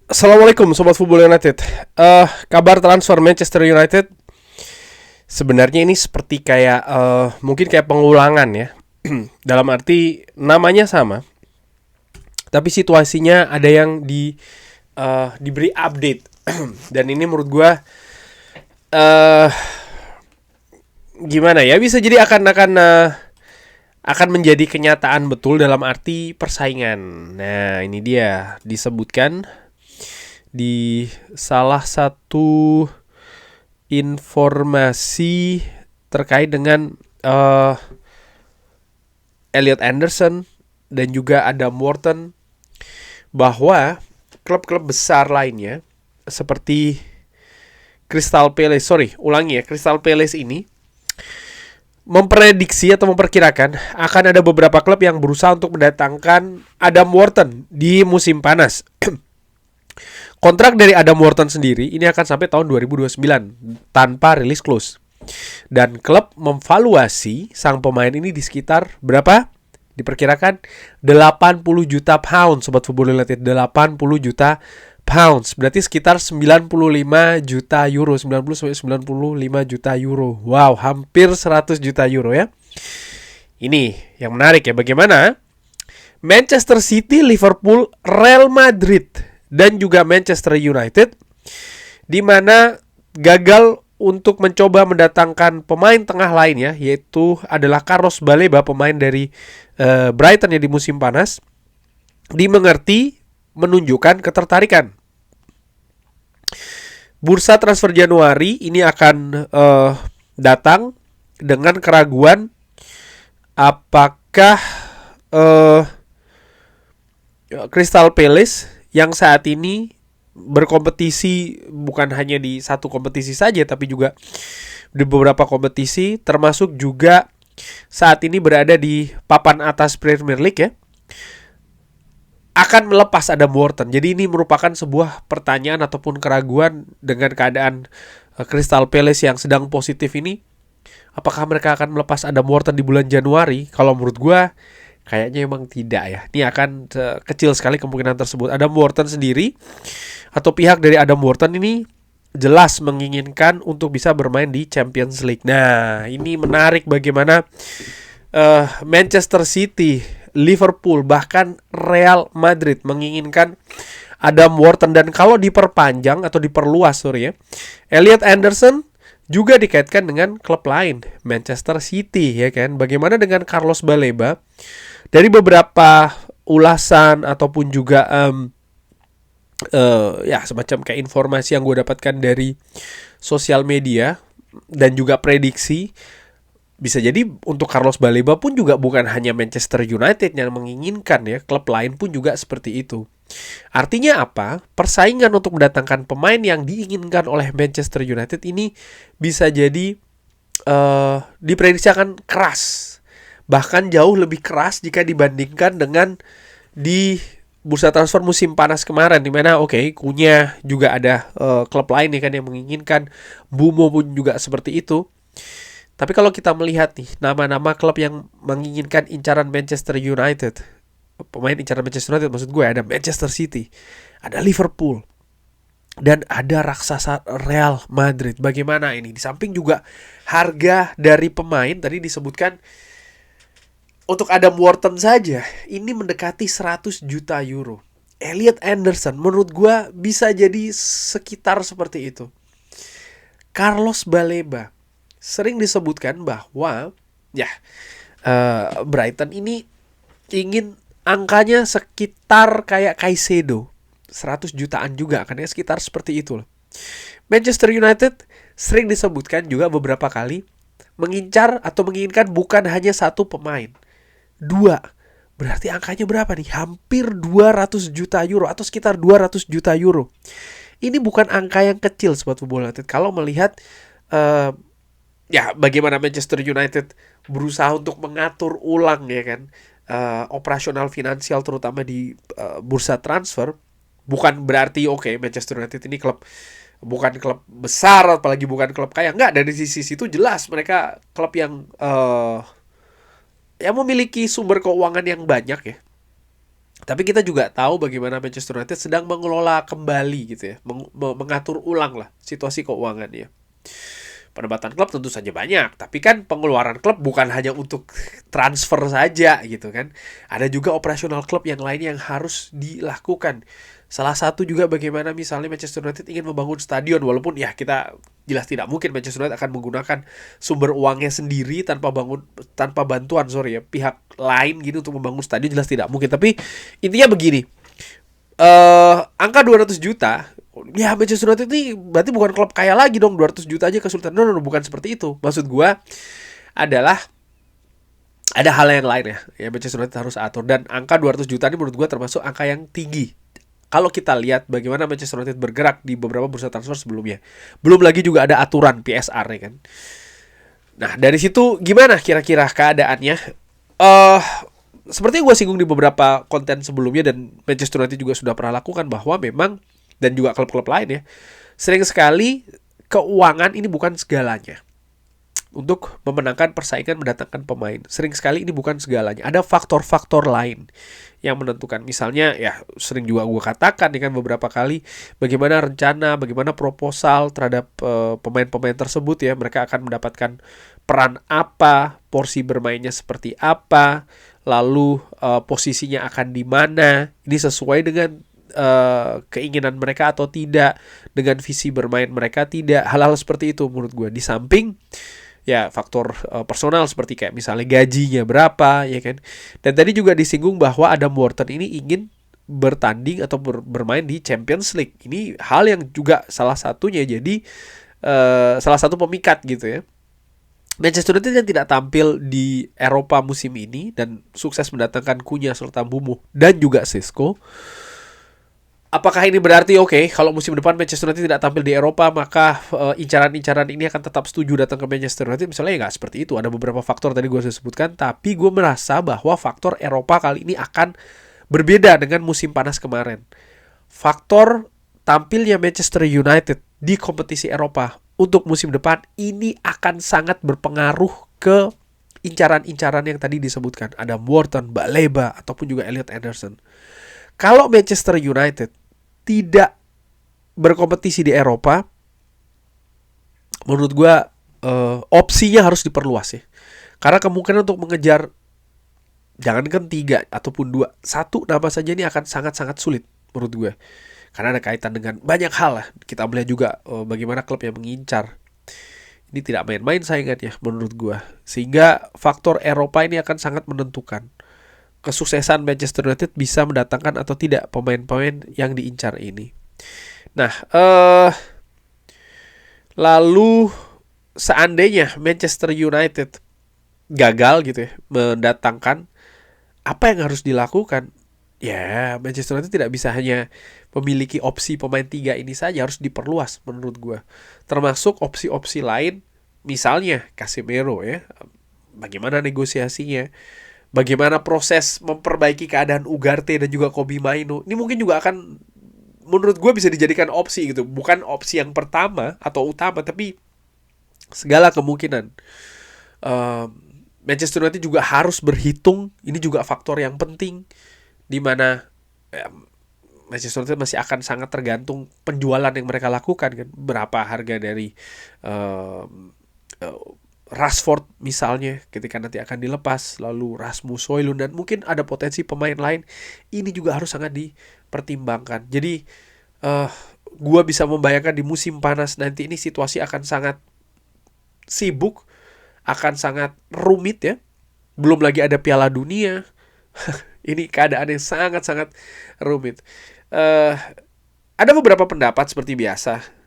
Assalamualaikum Sobat Football United. Kabar transfer Manchester United sebenarnya ini seperti kayak mungkin kayak pengulangan ya. Dalam arti namanya sama, tapi situasinya ada yang diberi update. Dan ini menurut gue uh, gimana ya, bisa jadi akan menjadi kenyataan betul dalam arti persaingan. Nah, ini dia disebutkan di salah satu informasi terkait dengan Elliot Anderson dan juga Adam Wharton, bahwa klub-klub besar lainnya seperti Crystal Palace ini memprediksi atau memperkirakan akan ada beberapa klub yang berusaha untuk mendatangkan Adam Wharton di musim panas. Kontrak dari Adam Wharton sendiri ini akan sampai tahun 2029 tanpa rilis close. Dan klub memvaluasi sang pemain ini di sekitar berapa? Diperkirakan 80 juta pound, Sobat Football United. 80 juta pounds, berarti sekitar 95 juta euro, 90-95 juta euro. Wow, hampir 100 juta euro ya. Ini yang menarik ya, bagaimana Manchester City, Liverpool, Real Madrid dan juga Manchester United di mana gagal untuk mencoba mendatangkan pemain tengah lainnya, yaitu adalah Carlos Baleba, pemain dari Brighton ya di musim panas, dimengerti menunjukkan ketertarikan. Bursa transfer Januari ini akan datang dengan keraguan apakah Crystal Palace yang saat ini berkompetisi bukan hanya di satu kompetisi saja, tapi juga di beberapa kompetisi, termasuk juga saat ini berada di papan atas Premier League ya, akan melepas Adam Wharton. Jadi ini merupakan sebuah pertanyaan ataupun keraguan dengan keadaan Crystal Palace yang sedang positif ini. Apakah mereka akan melepas Adam Wharton di bulan Januari? Kalau menurut gue kayaknya emang tidak ya. Ini akan kecil sekali kemungkinan tersebut. Adam Wharton sendiri atau pihak dari Adam Wharton ini jelas menginginkan untuk bisa bermain di Champions League. Nah, ini menarik bagaimana Manchester City, Liverpool, bahkan Real Madrid menginginkan Adam Wharton. Dan kalau diperpanjang atau diperluas Elliot Anderson juga dikaitkan dengan klub lain, Manchester City ya kan. Bagaimana dengan Carlos Baleba? Dari beberapa ulasan ataupun juga ya semacam kayak informasi yang gue dapatkan dari sosial media dan juga prediksi, bisa jadi untuk Carlos Baleba pun juga bukan hanya Manchester United yang menginginkan ya, klub lain pun juga seperti itu. Artinya apa? Persaingan untuk mendatangkan pemain yang diinginkan oleh Manchester United ini bisa jadi diprediksi akan keras. Bahkan jauh lebih keras jika dibandingkan dengan di bursa transfer musim panas kemarin, di mana Kunya juga ada klub lain nih kan yang menginginkan, Bumo pun juga seperti itu. Tapi kalau kita melihat nih nama-nama klub yang menginginkan incaran Manchester United, pemain incaran Manchester United maksud gue, ada Manchester City, ada Liverpool, dan ada raksasa Real Madrid. Bagaimana ini? Di samping juga harga dari pemain tadi disebutkan, untuk Adam Wharton saja ini mendekati 100 juta euro. Elliot Anderson menurut gue bisa jadi sekitar seperti itu. Carlos Baleba sering disebutkan bahwa Brighton ini ingin angkanya sekitar kayak Caicedo, 100 jutaan juga kan ya, sekitar seperti itu loh. Manchester United sering disebutkan juga beberapa kali mengincar atau menginginkan bukan hanya satu pemain, 2. Berarti angkanya berapa nih? Hampir 200 juta euro atau sekitar 200 juta euro. Ini bukan angka yang kecil Sobat Football United. Kalau melihat bagaimana Manchester United berusaha untuk mengatur ulang ya kan, operasional finansial terutama di bursa transfer. Bukan berarti Manchester United ini bukan klub besar, apalagi bukan klub kaya. Enggak, dari sisi itu jelas mereka klub yang memiliki sumber keuangan yang banyak ya. Tapi kita juga tahu bagaimana Manchester United sedang mengelola kembali gitu ya, mengatur ulang lah situasi keuangannya. Pendapatan klub tentu saja banyak, tapi kan pengeluaran klub bukan hanya untuk transfer saja gitu kan. Ada juga operasional klub yang lain yang harus dilakukan. Salah satu juga bagaimana misalnya Manchester United ingin membangun stadion, walaupun ya kita jelas tidak mungkin Manchester United akan menggunakan sumber uangnya sendiri tanpa bantuan ya pihak lain gitu untuk membangun stadion, jelas tidak mungkin. Tapi intinya begini, angka 200 juta ya Manchester United ini berarti bukan klub kaya lagi dong, 200 juta aja kesulitan. No, bukan seperti itu. Maksud gua adalah ada hal yang lain ya Manchester United harus atur, dan angka 200 juta ini menurut gua termasuk angka yang tinggi. Kalau kita lihat bagaimana Manchester United bergerak di beberapa bursa transfer sebelumnya. Belum lagi juga ada aturan PSR ya kan. Nah, dari situ gimana kira-kira keadaannya? Seperti gue singgung di beberapa konten sebelumnya, dan Manchester United juga sudah pernah lakukan, bahwa memang, dan juga klub-klub lain ya, sering sekali keuangan ini bukan segalanya untuk memenangkan persaingan mendatangkan pemain. Sering sekali ini bukan segalanya. Ada faktor-faktor lain yang menentukan. Misalnya ya sering juga gue katakan kan beberapa kali, bagaimana rencana, bagaimana proposal terhadap pemain-pemain tersebut ya. Mereka akan mendapatkan peran apa, porsi bermainnya seperti apa, lalu posisinya akan di mana. Ini sesuai dengan keinginan mereka atau tidak, dengan visi bermain mereka tidak. Hal-hal seperti itu menurut gue. Di samping ya faktor personal seperti kayak misalnya gajinya berapa ya kan. Dan tadi juga disinggung bahwa Adam Wharton ini ingin bertanding atau bermain di Champions League. Ini hal yang juga salah satunya jadi salah satu pemikat gitu ya. Manchester United yang tidak tampil di Eropa musim ini dan sukses mendatangkan Cunha serta Mbeumo dan juga Sisco. Apakah ini berarti kalau musim depan Manchester United tidak tampil di Eropa, maka incaran-incaran ini akan tetap setuju datang ke Manchester United? Misalnya ya nggak seperti itu. Ada beberapa faktor tadi gue sudah sebutkan, tapi gue merasa bahwa faktor Eropa kali ini akan berbeda dengan musim panas kemarin. Faktor tampilnya Manchester United di kompetisi Eropa untuk musim depan ini akan sangat berpengaruh ke incaran-incaran yang tadi disebutkan. Adam Wharton, Baleba, ataupun juga Elliot Anderson. Kalau Manchester United tidak berkompetisi di Eropa, menurut gue opsinya harus diperluas ya. Karena kemungkinan untuk mengejar jangankan 3 ataupun 2, 1 nama saja ini akan sangat-sangat sulit menurut gue. Karena ada kaitan dengan banyak hal lah. Kita melihat juga bagaimana klub yang mengincar. Ini tidak main-main saingannya menurut gue. Sehingga faktor Eropa ini akan sangat menentukan kesuksesan Manchester United bisa mendatangkan atau tidak pemain-pemain yang diincar ini. Nah, lalu seandainya Manchester United gagal gitu ya mendatangkan, apa yang harus dilakukan? Ya, Manchester United tidak bisa hanya memiliki opsi pemain 3 ini saja, harus diperluas menurut gue. Termasuk opsi-opsi lain, misalnya Casemiro ya. Bagaimana negosiasinya? Bagaimana proses memperbaiki keadaan Ugarte dan juga Kobbie Mainoo. Ini mungkin juga akan menurut gue bisa dijadikan opsi gitu. Bukan opsi yang pertama atau utama, tapi segala kemungkinan. Manchester United juga harus berhitung. Ini juga faktor yang penting, di mana Manchester United masih akan sangat tergantung penjualan yang mereka lakukan kan. Berapa harga dari Rashford misalnya ketika nanti akan dilepas, lalu Rasmus Højlund, dan mungkin ada potensi pemain lain. Ini juga harus sangat dipertimbangkan. Jadi gua bisa membayangkan di musim panas nanti ini situasi akan sangat sibuk, akan sangat rumit ya. Belum lagi ada Piala Dunia. Ini keadaan yang sangat-sangat rumit. Ada beberapa pendapat seperti biasa.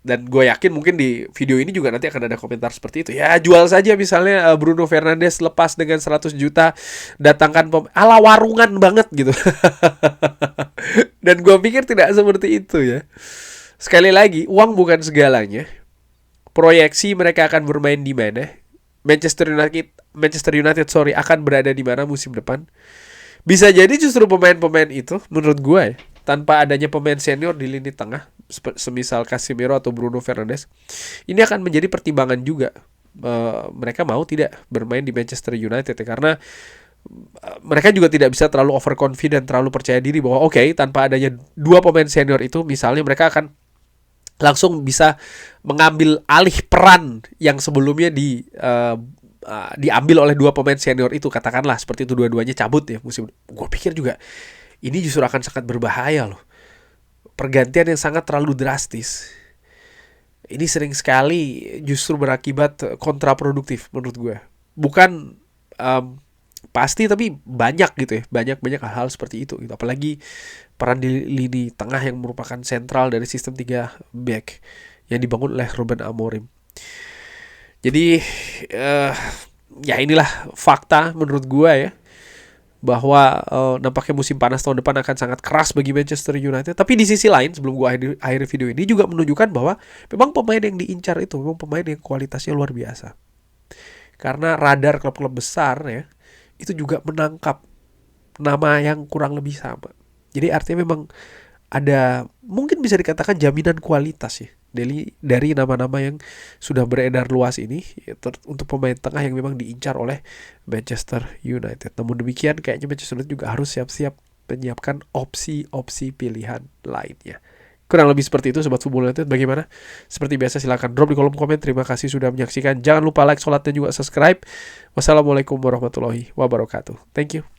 Dan gue yakin mungkin di video ini juga nanti akan ada komentar seperti itu. Ya jual saja misalnya Bruno Fernandes lepas dengan 100 juta. Datangkan ala warungan banget gitu. Dan gue pikir tidak seperti itu ya. Sekali lagi, uang bukan segalanya. Proyeksi mereka akan bermain di mana. Manchester United akan berada di mana musim depan. Bisa jadi justru pemain-pemain itu menurut gue ya, tanpa adanya pemain senior di lini tengah semisal Casemiro atau Bruno Fernandes, ini akan menjadi pertimbangan juga mereka mau tidak bermain di Manchester United ya, karena mereka juga tidak bisa terlalu overconfident, terlalu percaya diri bahwa oke, tanpa adanya dua pemain senior itu, misalnya mereka akan langsung bisa mengambil alih peran yang sebelumnya diambil oleh dua pemain senior itu, katakanlah seperti itu, dua-duanya cabut ya musim. Gue pikir juga ini justru akan sangat berbahaya loh. Pergantian yang sangat terlalu drastis. Ini sering sekali justru berakibat kontraproduktif menurut gue. Bukan pasti, tapi banyak gitu ya, banyak hal-hal seperti itu gitu. Apalagi peran di lini tengah yang merupakan sentral dari sistem 3 back yang dibangun oleh Ruben Amorim. Jadi ya inilah fakta menurut gue ya, bahwa nampaknya musim panas tahun depan akan sangat keras bagi Manchester United. Tapi di sisi lain, sebelum gue akhiri video ini, juga menunjukkan bahwa memang pemain yang diincar itu memang pemain yang kualitasnya luar biasa. Karena radar klub-klub besar ya, itu juga menangkap nama yang kurang lebih sama. Jadi artinya memang ada, mungkin bisa dikatakan jaminan kualitas ya dari nama-nama yang sudah beredar luas ini ya, untuk pemain tengah yang memang diincar oleh Manchester United. Namun demikian, kayaknya Manchester United juga harus siap-siap menyiapkan opsi-opsi pilihan lainnya. Kurang lebih seperti itu Sobat Football United. Bagaimana? Seperti biasa silahkan drop di kolom komen. Terima kasih sudah menyaksikan. Jangan lupa like, sholat, dan juga subscribe. Wassalamualaikum warahmatullahi wabarakatuh. Thank you.